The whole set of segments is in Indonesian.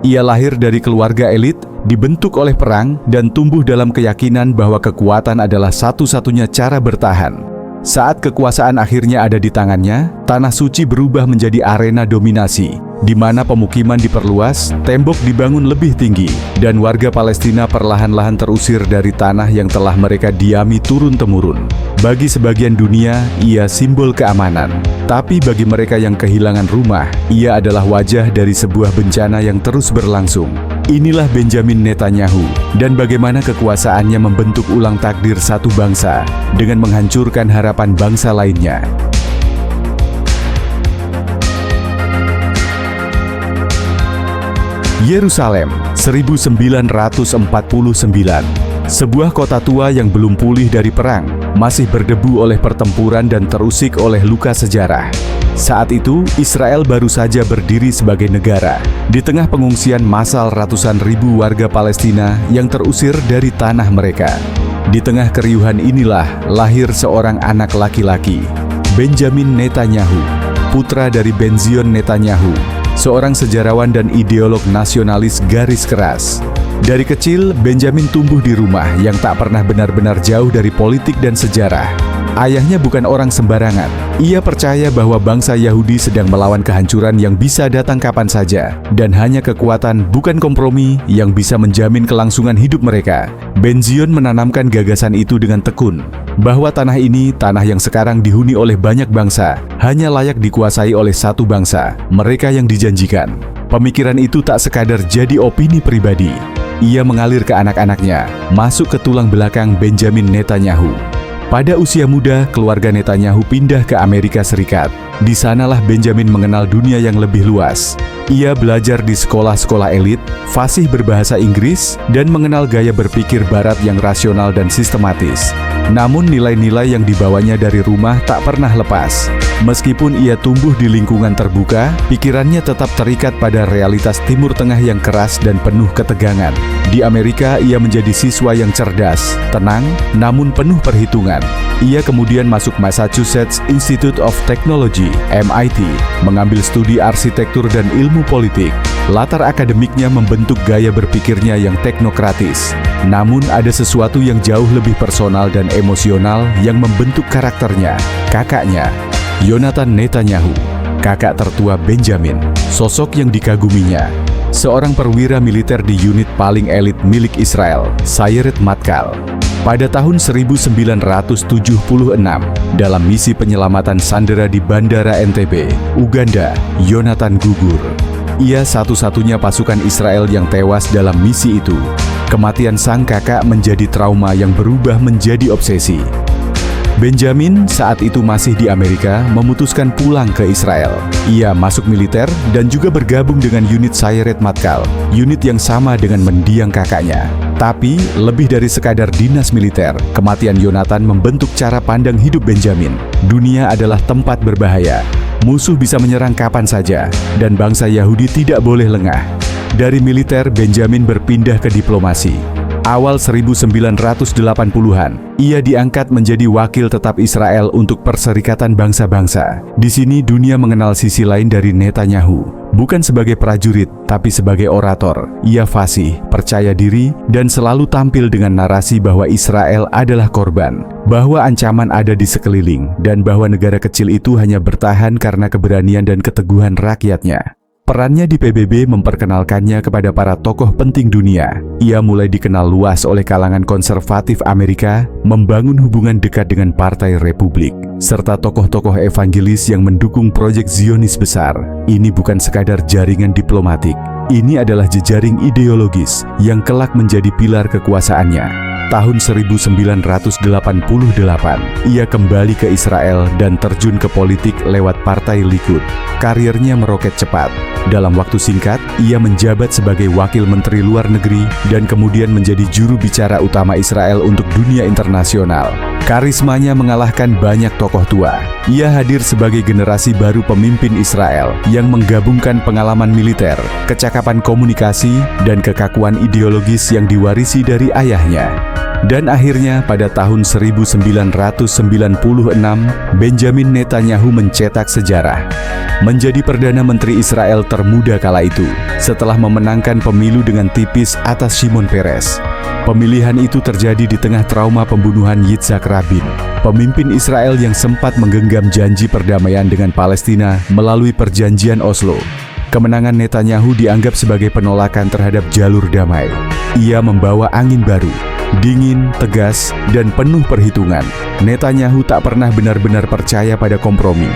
Ia lahir dari keluarga elit, dibentuk oleh perang, dan tumbuh dalam keyakinan bahwa kekuatan adalah satu-satunya cara bertahan. Saat kekuasaan akhirnya ada di tangannya, Tanah Suci berubah menjadi arena dominasi, di mana pemukiman diperluas, tembok dibangun lebih tinggi, dan warga Palestina perlahan-lahan terusir dari tanah yang telah mereka diami turun-temurun. Bagi sebagian dunia, ia simbol keamanan. Tapi bagi mereka yang kehilangan rumah, ia adalah wajah dari sebuah bencana yang terus berlangsung. Inilah Benjamin Netanyahu, dan bagaimana kekuasaannya membentuk ulang takdir satu bangsa dengan menghancurkan harapan bangsa lainnya. Yerusalem, 1949. Sebuah kota tua yang belum pulih dari perang, masih berdebu oleh pertempuran dan terusik oleh luka sejarah. Saat itu, Israel baru saja berdiri sebagai negara, di tengah pengungsian massal ratusan ribu warga Palestina yang terusir dari tanah mereka. Di tengah keriuhan inilah lahir seorang anak laki-laki, Benjamin Netanyahu, putra dari Ben-Zion Netanyahu, seorang sejarawan dan ideolog nasionalis garis keras. Dari kecil, Benjamin tumbuh di rumah yang tak pernah benar-benar jauh dari politik dan sejarah. Ayahnya bukan orang sembarangan. Ia percaya bahwa bangsa Yahudi sedang melawan kehancuran yang bisa datang kapan saja, dan hanya kekuatan, bukan kompromi, yang bisa menjamin kelangsungan hidup mereka. Ben-Zion menanamkan gagasan itu dengan tekun, bahwa tanah ini, tanah yang sekarang dihuni oleh banyak bangsa, hanya layak dikuasai oleh satu bangsa, mereka yang dijanjikan. Pemikiran itu tak sekadar jadi opini pribadi. Ia mengalir ke anak-anaknya, masuk ke tulang belakang Benjamin Netanyahu. Pada usia muda, keluarga Netanyahu pindah ke Amerika Serikat. Di sanalah Benjamin mengenal dunia yang lebih luas. Ia belajar di sekolah-sekolah elit, fasih berbahasa Inggris, dan mengenal gaya berpikir Barat yang rasional dan sistematis. Namun nilai-nilai yang dibawanya dari rumah tak pernah lepas. Meskipun ia tumbuh di lingkungan terbuka, pikirannya tetap terikat pada realitas Timur Tengah yang keras dan penuh ketegangan. Di Amerika, ia menjadi siswa yang cerdas, tenang, namun penuh perhitungan. Ia kemudian masuk Massachusetts Institute of Technology, MIT, mengambil studi arsitektur dan ilmu politik. Latar akademiknya membentuk gaya berpikirnya yang teknokratis. Namun ada sesuatu yang jauh lebih personal dan emosional yang membentuk karakternya, kakaknya, Yonatan Netanyahu, kakak tertua Benjamin, sosok yang dikaguminya. Seorang perwira militer di unit paling elit milik Israel, Sayeret Matkal. Pada tahun 1976, dalam misi penyelamatan sandera di Bandara Entebbe, Uganda, Yonatan gugur. Ia satu-satunya pasukan Israel yang tewas dalam misi itu. Kematian sang kakak menjadi trauma yang berubah menjadi obsesi. Benjamin saat itu masih di Amerika memutuskan pulang ke Israel. Ia masuk militer dan juga bergabung dengan unit Sayeret Matkal, unit yang sama dengan mendiang kakaknya. Tapi, lebih dari sekadar dinas militer, kematian Yonatan membentuk cara pandang hidup Benjamin. Dunia adalah tempat berbahaya. Musuh bisa menyerang kapan saja, dan bangsa Yahudi tidak boleh lengah. Dari militer, Benjamin berpindah ke diplomasi. Awal 1980-an, ia diangkat menjadi wakil tetap Israel untuk Perserikatan Bangsa-Bangsa. Di sini dunia mengenal sisi lain dari Netanyahu, bukan sebagai prajurit, tapi sebagai orator. Ia fasih, percaya diri, dan selalu tampil dengan narasi bahwa Israel adalah korban, bahwa ancaman ada di sekeliling, dan bahwa negara kecil itu hanya bertahan karena keberanian dan keteguhan rakyatnya. Perannya di PBB memperkenalkannya kepada para tokoh penting dunia. Ia mulai dikenal luas oleh kalangan konservatif Amerika, membangun hubungan dekat dengan Partai Republik, serta tokoh-tokoh evangelis yang mendukung proyek Zionis besar. Ini bukan sekadar jaringan diplomatik. Ini adalah jejaring ideologis yang kelak menjadi pilar kekuasaannya. Tahun 1988, ia kembali ke Israel dan terjun ke politik lewat Partai Likud. Karirnya meroket cepat. Dalam waktu singkat, ia menjabat sebagai Wakil Menteri Luar Negeri dan kemudian menjadi juru bicara utama Israel untuk dunia internasional. Karismanya mengalahkan banyak tokoh tua. Ia hadir sebagai generasi baru pemimpin Israel yang menggabungkan pengalaman militer, kecakapan komunikasi, dan kekakuan ideologis yang diwarisi dari ayahnya. Dan akhirnya pada tahun 1996, Benjamin Netanyahu mencetak sejarah. Menjadi Perdana Menteri Israel termuda kala itu, setelah memenangkan pemilu dengan tipis atas Shimon Peres. Pemilihan itu terjadi di tengah trauma pembunuhan Yitzhak Rabin, pemimpin Israel yang sempat menggenggam janji perdamaian dengan Palestina melalui Perjanjian Oslo. Kemenangan Netanyahu dianggap sebagai penolakan terhadap jalur damai. Ia membawa angin baru, dingin, tegas, dan penuh perhitungan. Netanyahu tak pernah benar-benar percaya pada kompromi.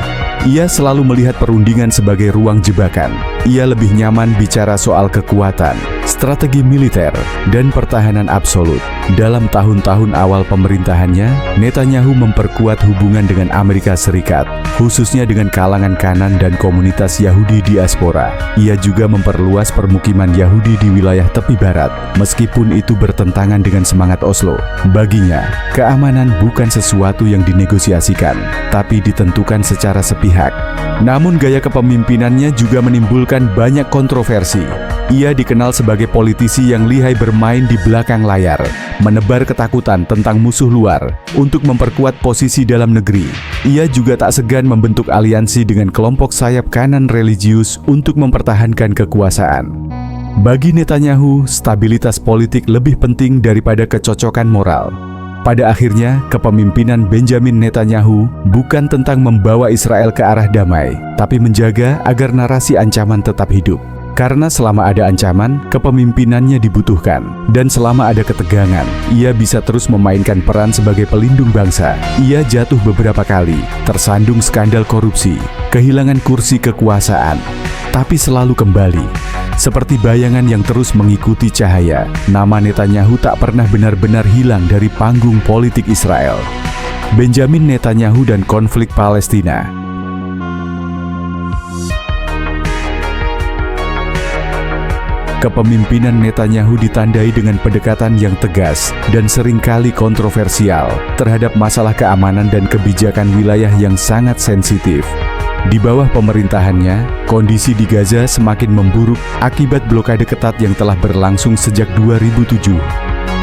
Ia selalu melihat perundingan sebagai ruang jebakan. Ia lebih nyaman bicara soal kekuatan, strategi militer, dan pertahanan absolut. Dalam tahun-tahun awal pemerintahannya, Netanyahu memperkuat hubungan dengan Amerika Serikat, khususnya dengan kalangan kanan dan komunitas Yahudi diaspora. Ia juga memperluas permukiman Yahudi di wilayah tepi barat, meskipun itu bertentangan dengan semangat Oslo. Baginya, keamanan bukan sesuatu yang dinegosiasikan, tapi ditentukan secara sepihak. Namun gaya kepemimpinannya juga menimbulkan banyak kontroversi. Ia dikenal sebagai politisi yang lihai bermain di belakang layar, menebar ketakutan tentang musuh luar untuk memperkuat posisi dalam negeri. Ia juga tak segan membentuk aliansi dengan kelompok sayap kanan religius untuk mempertahankan kekuasaan. Bagi Netanyahu, stabilitas politik lebih penting daripada kecocokan moral. Pada akhirnya, kepemimpinan Benjamin Netanyahu bukan tentang membawa Israel ke arah damai, tapi menjaga agar narasi ancaman tetap hidup. Karena selama ada ancaman, kepemimpinannya dibutuhkan. Dan selama ada ketegangan, ia bisa terus memainkan peran sebagai pelindung bangsa. Ia jatuh beberapa kali, tersandung skandal korupsi, kehilangan kursi kekuasaan, tapi selalu kembali. Seperti bayangan yang terus mengikuti cahaya, nama Netanyahu tak pernah benar-benar hilang dari panggung politik Israel. Benjamin Netanyahu dan konflik Palestina. Kepemimpinan Netanyahu ditandai dengan pendekatan yang tegas dan seringkali kontroversial terhadap masalah keamanan dan kebijakan wilayah yang sangat sensitif. Di bawah pemerintahannya, kondisi di Gaza semakin memburuk akibat blokade ketat yang telah berlangsung sejak 2007.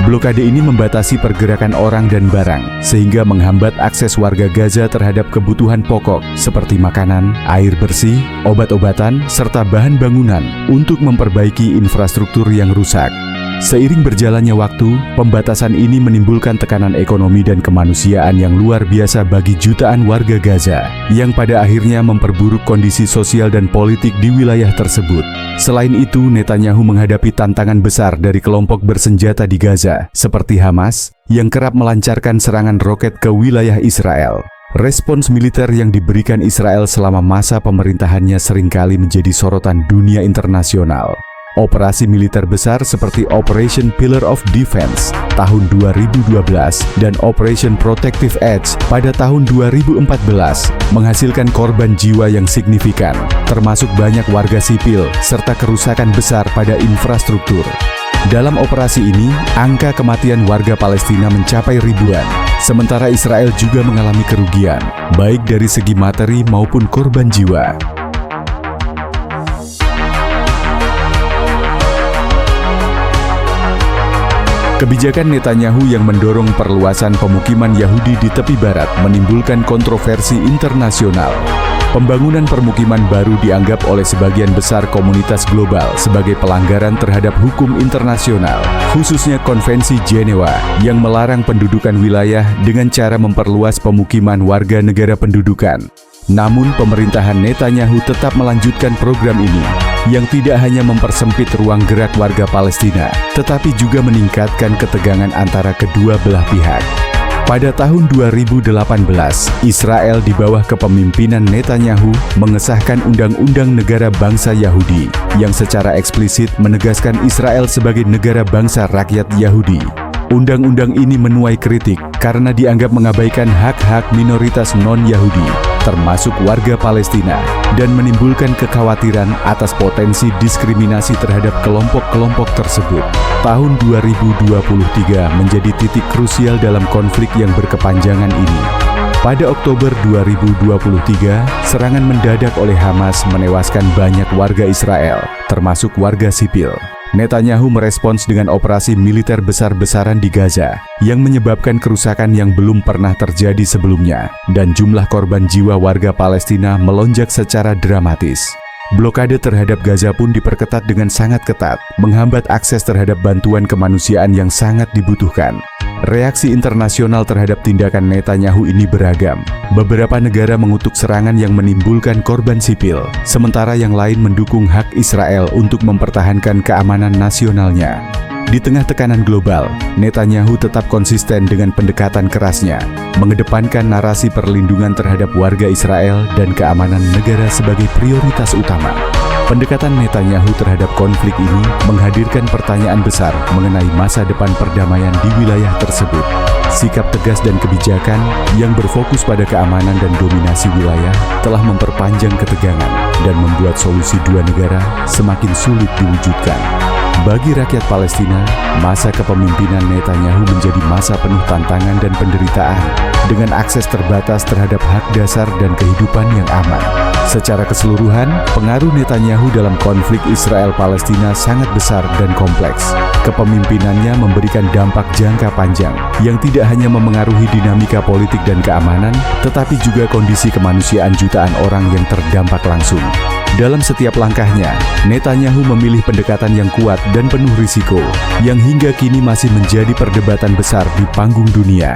Blokade ini membatasi pergerakan orang dan barang, sehingga menghambat akses warga Gaza terhadap kebutuhan pokok seperti makanan, air bersih, obat-obatan, serta bahan bangunan untuk memperbaiki infrastruktur yang rusak. Seiring berjalannya waktu, pembatasan ini menimbulkan tekanan ekonomi dan kemanusiaan yang luar biasa bagi jutaan warga Gaza, yang pada akhirnya memperburuk kondisi sosial dan politik di wilayah tersebut. Selain itu, Netanyahu menghadapi tantangan besar dari kelompok bersenjata di Gaza, seperti Hamas, yang kerap melancarkan serangan roket ke wilayah Israel. Respons militer yang diberikan Israel selama masa pemerintahannya seringkali menjadi sorotan dunia internasional. Operasi militer besar seperti Operation Pillar of Defense tahun 2012 dan Operation Protective Edge pada tahun 2014 menghasilkan korban jiwa yang signifikan, termasuk banyak warga sipil serta kerusakan besar pada infrastruktur. Dalam operasi ini, angka kematian warga Palestina mencapai ribuan, sementara Israel juga mengalami kerugian, baik dari segi materi maupun korban jiwa. Kebijakan Netanyahu yang mendorong perluasan pemukiman Yahudi di tepi barat menimbulkan kontroversi internasional. Pembangunan permukiman baru dianggap oleh sebagian besar komunitas global sebagai pelanggaran terhadap hukum internasional, khususnya Konvensi Jenewa yang melarang pendudukan wilayah dengan cara memperluas pemukiman warga negara pendudukan. Namun pemerintahan Netanyahu tetap melanjutkan program ini, yang tidak hanya mempersempit ruang gerak warga Palestina, tetapi juga meningkatkan ketegangan antara kedua belah pihak. Pada tahun 2018, Israel di bawah kepemimpinan Netanyahu mengesahkan Undang-Undang Negara Bangsa Yahudi, yang secara eksplisit menegaskan Israel sebagai negara bangsa rakyat Yahudi. Undang-undang ini menuai kritik karena dianggap mengabaikan hak-hak minoritas non-Yahudi, termasuk warga Palestina, dan menimbulkan kekhawatiran atas potensi diskriminasi terhadap kelompok-kelompok tersebut. Tahun 2023 menjadi titik krusial dalam konflik yang berkepanjangan ini. Pada Oktober 2023, serangan mendadak oleh Hamas menewaskan banyak warga Israel, termasuk warga sipil. Netanyahu merespons dengan operasi militer besar-besaran di Gaza yang menyebabkan kerusakan yang belum pernah terjadi sebelumnya, dan jumlah korban jiwa warga Palestina melonjak secara dramatis. Blokade terhadap Gaza pun diperketat dengan sangat ketat, menghambat akses terhadap bantuan kemanusiaan yang sangat dibutuhkan. Reaksi internasional terhadap tindakan Netanyahu ini beragam. Beberapa negara mengutuk serangan yang menimbulkan korban sipil, sementara yang lain mendukung hak Israel untuk mempertahankan keamanan nasionalnya. Di tengah tekanan global, Netanyahu tetap konsisten dengan pendekatan kerasnya, mengedepankan narasi perlindungan terhadap warga Israel dan keamanan negara sebagai prioritas utama. Pendekatan Netanyahu terhadap konflik ini menghadirkan pertanyaan besar mengenai masa depan perdamaian di wilayah tersebut. Sikap tegas dan kebijakan yang berfokus pada keamanan dan dominasi wilayah telah memperpanjang ketegangan dan membuat solusi dua negara semakin sulit diwujudkan. Bagi rakyat Palestina, masa kepemimpinan Netanyahu menjadi masa penuh tantangan dan penderitaan, dengan akses terbatas terhadap hak dasar dan kehidupan yang aman. Secara keseluruhan, pengaruh Netanyahu dalam konflik Israel-Palestina sangat besar dan kompleks. Kepemimpinannya memberikan dampak jangka panjang yang tidak hanya memengaruhi dinamika politik dan keamanan, tetapi juga kondisi kemanusiaan jutaan orang yang terdampak langsung. Dalam setiap langkahnya, Netanyahu memilih pendekatan yang kuat dan penuh risiko, yang hingga kini masih menjadi perdebatan besar di panggung dunia.